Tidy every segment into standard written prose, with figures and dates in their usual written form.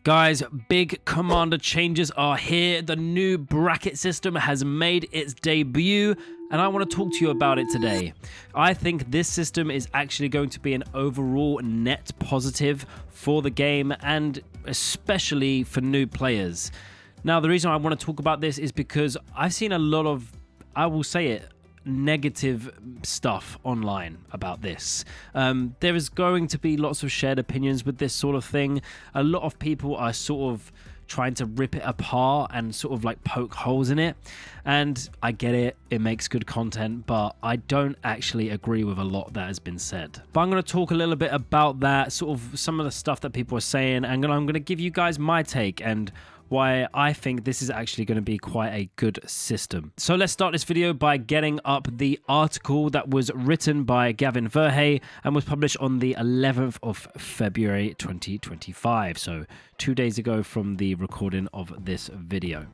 Guys, big commander changes are here. The new bracket system has made its debut, and I want to talk to you about it today. I think this system is actually going to be an overall net positive for the game, and especially for new players. Now, the reason I want to talk about this is because I've seen a lot of, I will say it, negative stuff online about this. There is going to be lots of shared opinions with this sort of thing. A lot of people are sort of trying to rip it apart and sort of like poke holes in it, and I get it, it makes good content, but I don't actually agree with a lot that has been said. But I'm going to talk a little bit about that, sort of some of the stuff that people are saying, and I'm going to give you guys my take and why I think this is actually going to be quite a good system. So let's start this video by getting up the article that was written by Gavin Verhey and was published on the 11th of February 2025. So 2 days ago from the recording of this video.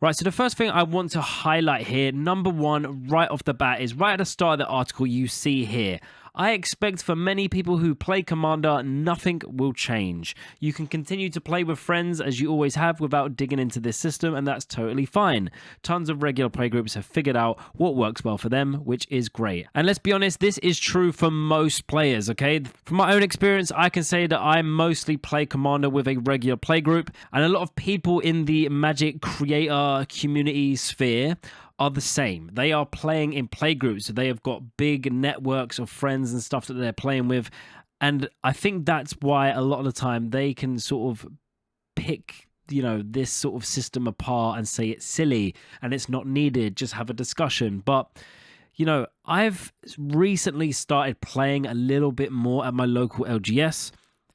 Right, so the first thing I want to highlight here, number one, right off the bat, is right at the start of the article you see here. I expect for many people who play Commander, nothing will change. You can continue to play with friends as you always have without digging into this system, and that's totally fine. Tons of regular playgroups have figured out what works well for them, which is great. And let's be honest, this is true for most players, okay? From my own experience, I can say that I mostly play Commander with a regular playgroup, and a lot of people in the Magic creator community sphere are the same. They are playing in playgroups. So they have got big networks of friends and stuff that they're playing with. And I think that's why a lot of the time they can sort of pick, you know, this sort of system apart and say it's silly and it's not needed, just have a discussion. But, you know, I've recently started playing a little bit more at my local LGS.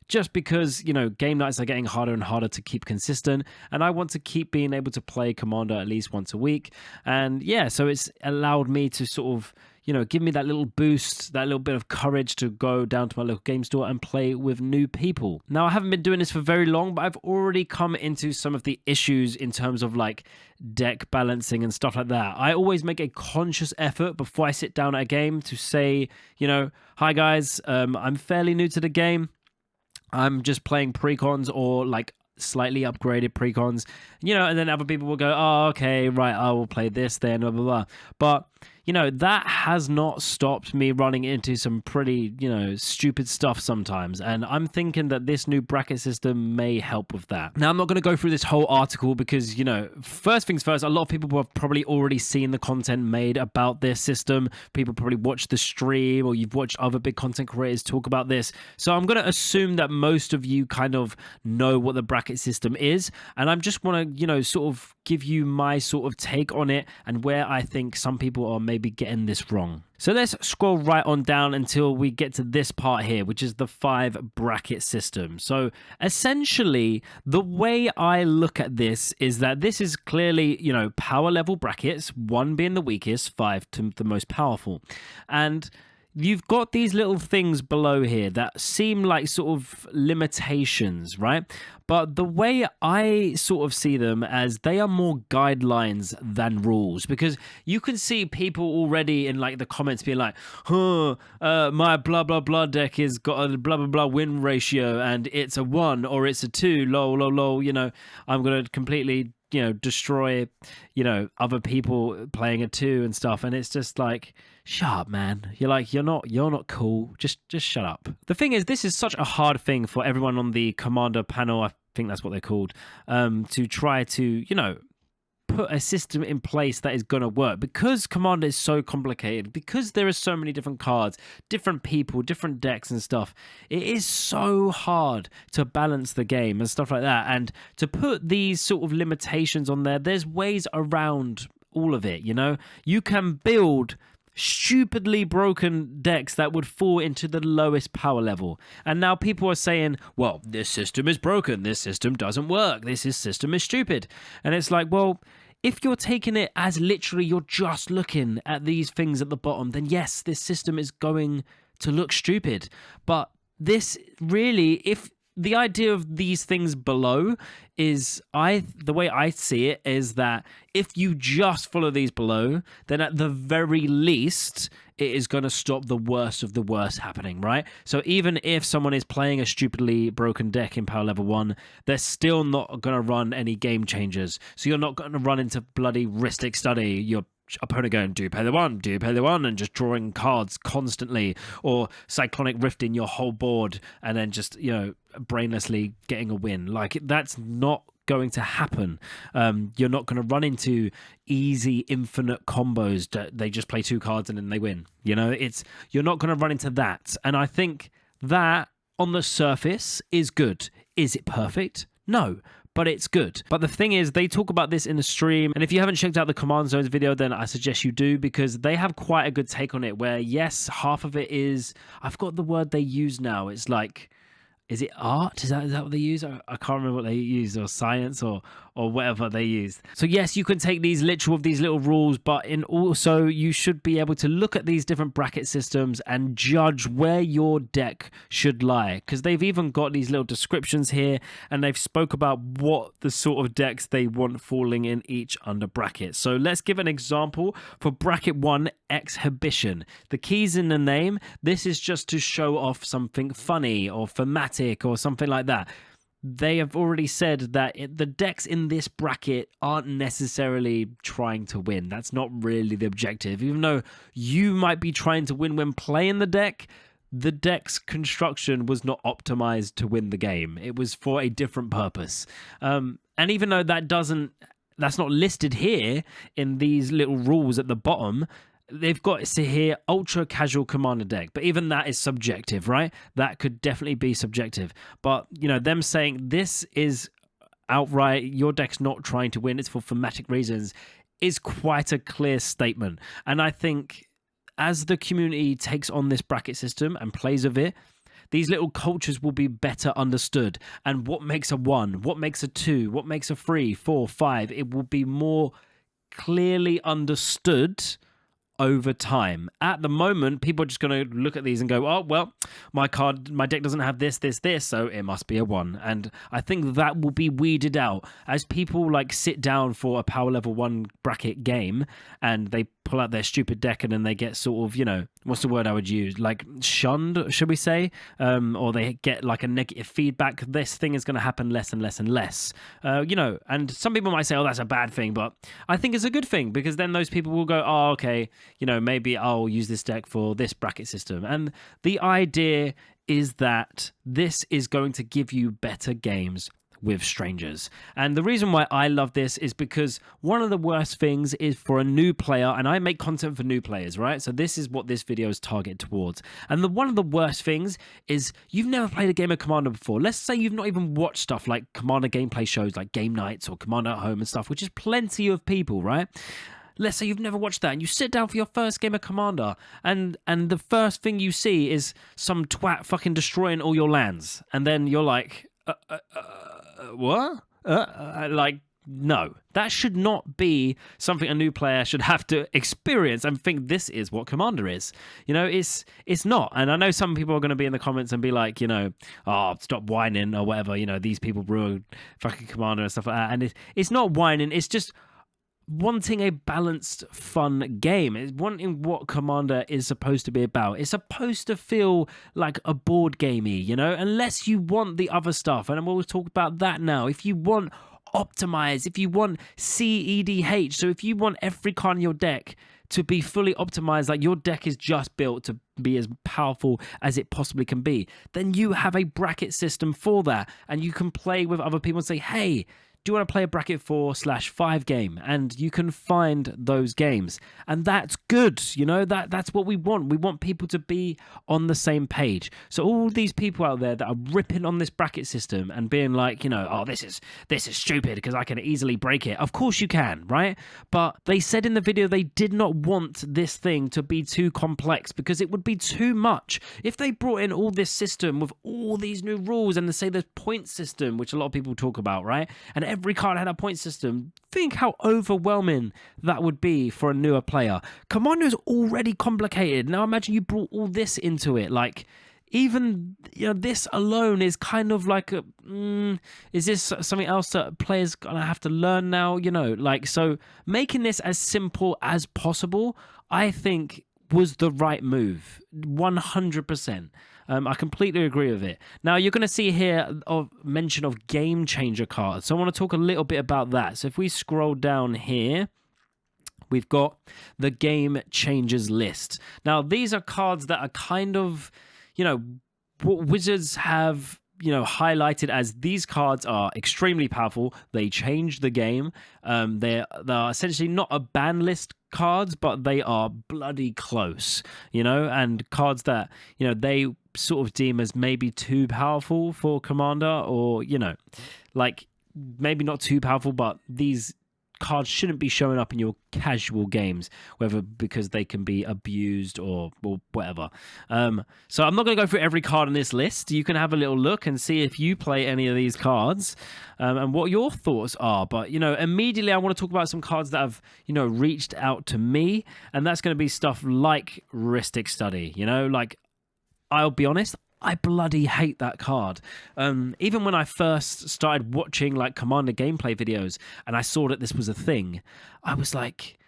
Just because, you know, game nights are getting harder and harder to keep consistent, and I want to keep being able to play Commander at least once a week. And yeah, so it's allowed me to sort of, you know, give me that little boost, that little bit of courage to go down to my local game store and play with new people. Now, I haven't been doing this for very long, but I've already come into some of the issues in terms of like deck balancing and stuff like that. I always make a conscious effort before I sit down at a game to say, you know, hi guys, I'm fairly new to the game. I'm just playing precons or like slightly upgraded precons, you know, and then other people will go, oh, okay, right, I will play this then, blah, blah, blah. But, you know, that has not stopped me running into some pretty, you know, stupid stuff sometimes. And I'm thinking that this new bracket system may help with that. Now, I'm not going to go through this whole article because, you know, first things first, a lot of people have probably already seen the content made about this system. People probably watched the stream or you've watched other big content creators talk about this. So I'm going to assume that most of you kind of know what the bracket system is. And I just want to, you know, sort of give you my sort of take on it and where I think some people are maybe getting this wrong. So let's scroll right on down until we get to this part here, which is the 5 bracket system. So essentially, the way I look at this is that this is clearly, you know, power level brackets, 1 being the weakest, 5 to the most powerful. And you've got these little things below here that seem like sort of limitations, right? But the way I sort of see them as they are more guidelines than rules, because you can see people already in like the comments being like, my blah, blah, blah deck has got a blah, blah, blah win ratio and it's a 1 or it's a 2, lol, lol, lol, you know, I'm going to completely, you know, destroy, you know, other people playing a 2 and stuff. And it's just like, shut up, man. You're like, you're not cool. Just shut up. The thing is, this is such a hard thing for everyone on the Commander panel, I think that's what they're called, to try to, you know, put a system in place that is going to work, because Commander is so complicated, because there are so many different cards, different people, different decks and stuff. It is so hard to balance the game and stuff like that, and to put these sort of limitations on there. There's ways around all of it, you know. You can build stupidly broken decks that would fall into the lowest power level. And now people are saying, well, this system is broken, this system doesn't work, this system is stupid. And it's like, well, if you're taking it as literally you're just looking at these things at the bottom, then yes, this system is going to look stupid. But this really, if the idea of these things below is, the way I see it is that if you just follow these below, then at the very least, it is going to stop the worst of the worst happening, right? So even if someone is playing a stupidly broken deck in power level 1, they're still not going to run any game changers. So you're not going to run into bloody Ristic Study, your opponent going, do you pay the one, and just drawing cards constantly, or Cyclonic Rifting your whole board and then just, brainlessly getting a win. Like, that's not going to happen. You're not going to run into easy infinite combos that they just play 2 cards and then they win. You're not going to run into that. And I think that on the surface is good. Is it perfect? No, but it's good. But the thing is, they talk about this in the stream, and if you haven't checked out the Command Zones video, then I suggest you do, because they have quite a good take on it, where yes, half of it is, I forgot the word they use now, it's like, is it art? Is that what they use? I can't remember what they use, or science, or whatever they use. So yes, you can take these little rules, but also you should be able to look at these different bracket systems and judge where your deck should lie. Because they've even got these little descriptions here, and they've spoke about what the sort of decks they want falling in each under bracket. So let's give an example for bracket 1, Exhibition. The key's in the name. This is just to show off something funny or thematic or something like that. They have already said that the decks in this bracket aren't necessarily trying to win. That's not really the objective. Even though you might be trying to win when playing the deck's construction was not optimized to win the game. It was for a different purpose. And even though that's not listed here in these little rules at the bottom, they've got it here, ultra casual commander deck, but even that is subjective, right? That could definitely be subjective. But them saying this is outright, your deck's not trying to win, it's for thematic reasons, is quite a clear statement. And I think as the community takes on this bracket system and plays with it, these little cultures will be better understood. And what makes a 1, what makes a 2, what makes a 3, 4, 5, it will be more clearly understood over time. At the moment, people are just going to look at these and go, oh, well, my deck doesn't have this, so it must be a 1. And I think that will be weeded out as people sit down for a power level 1 bracket game and they pull out their stupid deck and then they get sort of, what's the word I would use? Shunned, should we say? Or they get a negative feedback. This thing is going to happen less and less and less. And some people might say, oh, that's a bad thing, but I think it's a good thing, because then those people will go, oh, okay, maybe I'll use this deck for this bracket system. And the idea is that this is going to give you better games with strangers. And the reason why I love this is because one of the worst things is for a new player, and I make content for new players, right? So this is what this video is targeted towards. And one of the worst things is you've never played a game of Commander before. Let's say you've not even watched stuff like Commander gameplay shows like Game Nights or Commander at Home and stuff, which is plenty of people, right? Let's say you've never watched that and you sit down for your first game of Commander and the first thing you see is some twat fucking destroying all your lands. And then you're like, what? No, that should not be something a new player should have to experience and think this is what Commander is. It's not. And I know some people are going to be in the comments and be like, oh, stop whining or whatever. These people ruin fucking Commander and stuff like that. And it's not whining. It's just wanting a balanced, fun game. It's wanting what Commander is supposed to be about. It's supposed to feel like a board gamey, unless you want the other stuff. And we'll talk about that now. If you want optimize, if you want CEDH, so if you want every card in your deck to be fully optimized, like your deck is just built to be as powerful as it possibly can be, then you have a bracket system for that. And you can play with other people and say, hey, do you want to play a bracket 4/5 game? And you can find those games. And that's good. That's what we want. We want people to be on the same page. So all these people out there that are ripping on this bracket system and being like, oh, this is stupid because I can easily break it. Of course you can, right? But they said in the video they did not want this thing to be too complex because it would be too much. If they brought in all this system with all these new rules and they say there's point system, which a lot of people talk about, right? And every card had a point system. Think how overwhelming that would be for a newer player. Commander is already complicated. Now imagine you brought all this into it. Even this alone is kind of like is this something else that players gonna have to learn now? So making this as simple as possible, I think was the right move, 100%. I completely agree with it. Now, you're going to see here a mention of game changer cards. So I want to talk a little bit about that. So if we scroll down here, we've got the game changers list. Now, these are cards that are kind of, what Wizards have highlighted as these cards are extremely powerful. They change the game. They're essentially not a ban list cards, but they are bloody close, and cards that, they sort of deem as maybe too powerful for Commander, or, like maybe not too powerful, but these cards shouldn't be showing up in your casual games, whether because they can be abused or whatever. So I'm not going to go through every card on this list. You can have a little look and see if you play any of these cards and what your thoughts are. But, immediately I want to talk about some cards that have, reached out to me, and that's going to be stuff like Rhystic Study. Like, I'll be honest, I bloody hate that card. Even when I first started watching like Commander gameplay videos and I saw that this was a thing, I was like,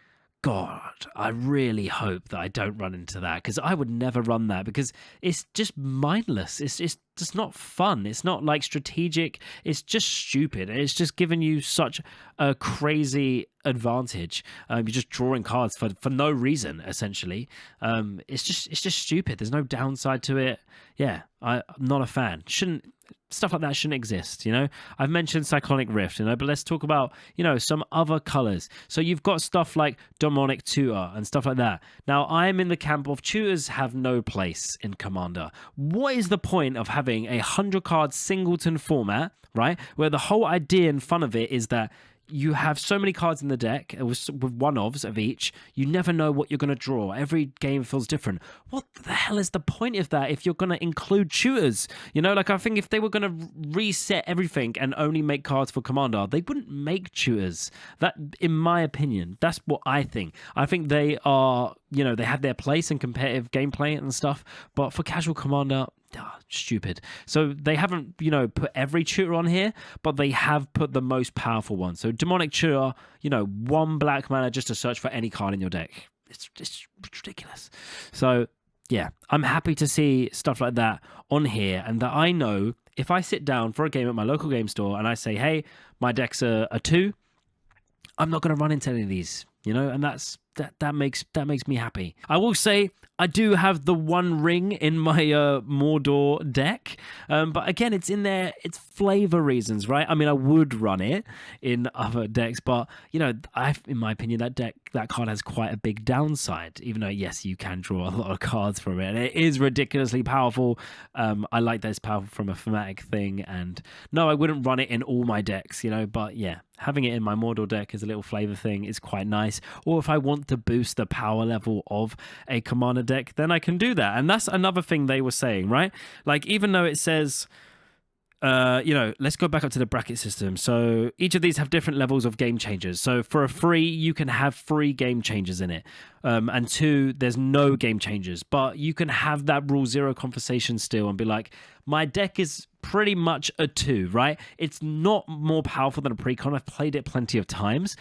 God, I really hope that I don't run into that, because I would never run that, because it's just mindless. It's just not fun. It's not like strategic. It's just stupid. It's just giving you such a crazy advantage. You're just drawing cards for no reason, essentially. It's just stupid. There's no downside to it. Yeah, I'm not a fan. Stuff like that shouldn't exist, I've mentioned Cyclonic Rift, but let's talk about, some other colors. So you've got stuff like Demonic Tutor and stuff like that. Now, I'm in the camp of tutors have no place in Commander. What is the point of having a 100-card singleton format, right, where the whole idea in front of it is that you have so many cards in the deck with one-ofs of each. You never know what you're going to draw. Every game feels different. What the hell is the point of that if you're going to include tutors? I think if they were going to reset everything and only make cards for Commander, they wouldn't make tutors. That, in my opinion, that's what I think. I think they are, they have their place in competitive gameplay and stuff, but for casual Commander, stupid. So they haven't, put every tutor on here, but they have put the most powerful one. So Demonic Tutor, 1 black mana just to search for any card in your deck. It's ridiculous. So yeah, I'm happy to see stuff like that on here, and that I know if I sit down for a game at my local game store and I say, hey, my deck's a 2, I'm not going to run into any of these, and that makes me happy. I will say I do have the 1 ring in my Mordor deck, but again, it's in there. It's flavor reasons, right? I mean, I would run it in other decks, but in my opinion, that card has quite a big downside. Even though yes, you can draw a lot of cards from it, and it is ridiculously powerful. I like that it's powerful from a thematic thing, and no, I wouldn't run it in all my decks, But yeah, having it in my Mordor deck as a little flavor thing is quite nice. Or if I want to boost the power level of a Commander deck, then I can do that. And that's another thing they were saying, right? Like, even though it says, let's go back up to the bracket system. So each of these have different levels of game changers. So for a 3, you can have 3 game changers in it. And 2, there's no game changers. But you can have that rule 0 conversation still and be like, my deck is pretty much a 2, right? It's not more powerful than a precon. I've played it plenty of times.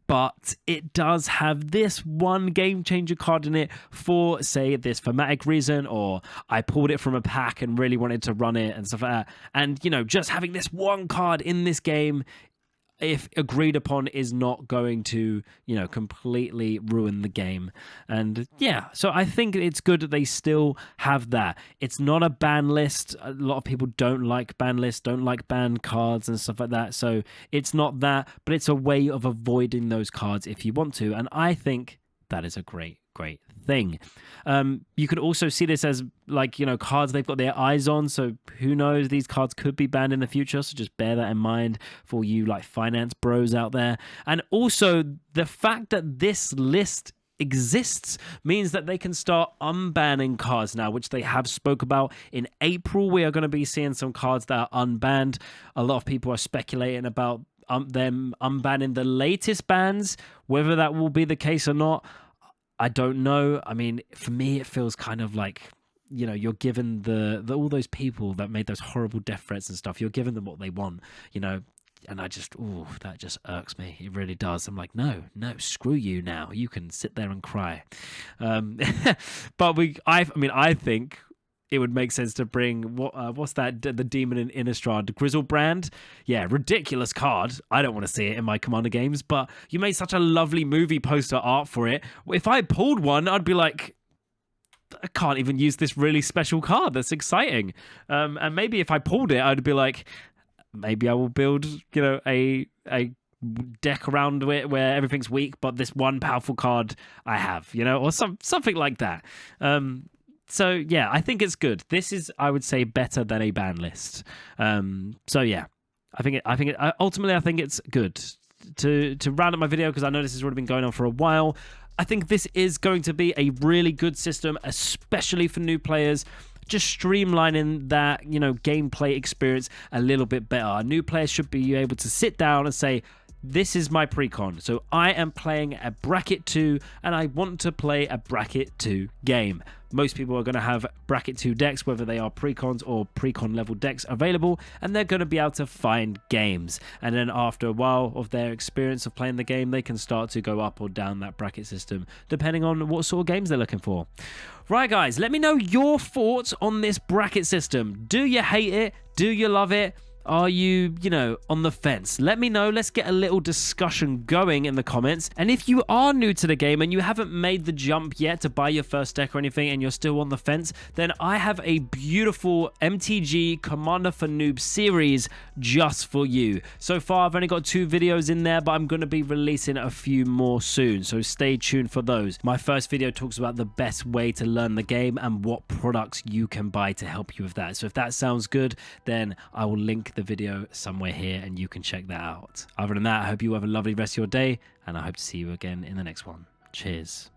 But it does have this 1 game changer card in it for, say, this thematic reason, or I pulled it from a pack and really wanted to run it and stuff like that. And, just having this 1 card in this game, if agreed upon, is not going to, completely ruin the game. And yeah, so I think it's good that they still have that. It's not a ban list. A lot of people don't like ban lists, don't like ban cards and stuff like that. So it's not that, but it's a way of avoiding those cards if you want to. And I think that is a great thing. You could also see this as like, cards they've got their eyes on. So who knows, these cards could be banned in the future. So just bear that in mind for you like finance bros out there. And also the fact that this list exists means that they can start unbanning cards now, which they have spoke about. In April, we are going to be seeing some cards that are unbanned. A lot of people are speculating about them unbanning the latest bans. Whether that will be the case or not, I don't know. I mean, for me, it feels kind of like, you're given the all those people that made those horrible death threats and stuff, you're giving them what they want, And that just irks me. It really does. I'm like, no, screw you now. You can sit there and cry. But I think it would make sense to bring what's that? The Demon in Innistrad, Grizzlebrand. Yeah, ridiculous card. I don't want to see it in my Commander games, but you made such a lovely movie poster art for it. If I pulled one, I'd be like, I can't even use this really special card. That's exciting. And maybe if I pulled it, I'd be like, maybe I will build, a deck around it where everything's weak, but this one powerful card I have, or something like that. So yeah, I think it's good. This is, I would say, better than a ban list. So yeah, ultimately I think it's good. To round up my video, because I know this has already been going on for a while, I think this is going to be a really good system, especially for new players. Just streamlining that, gameplay experience a little bit better. New players should be able to sit down and say, this is my precon. So I am playing a bracket 2 and I want to play a bracket 2 game. Most people are going to have bracket 2 decks, whether they are precons or precon level decks available, and they're going to be able to find games. And then after a while of their experience of playing the game, they can start to go up or down that bracket system, depending on what sort of games they're looking for. Right, guys, let me know your thoughts on this bracket system. Do you hate it? Do you love it? Are you, on the fence? Let me know. Let's get a little discussion going in the comments. And if you are new to the game and you haven't made the jump yet to buy your first deck or anything and you're still on the fence, then I have a beautiful MTG Commander for Noob series just for you. So far, I've only got 2 videos in there, but I'm going to be releasing a few more soon. So stay tuned for those. My first video talks about the best way to learn the game and what products you can buy to help you with that. So if that sounds good, then I will link the video somewhere here and you can check that out. Other than that, I hope you have a lovely rest of your day and I hope to see you again in the next one. Cheers.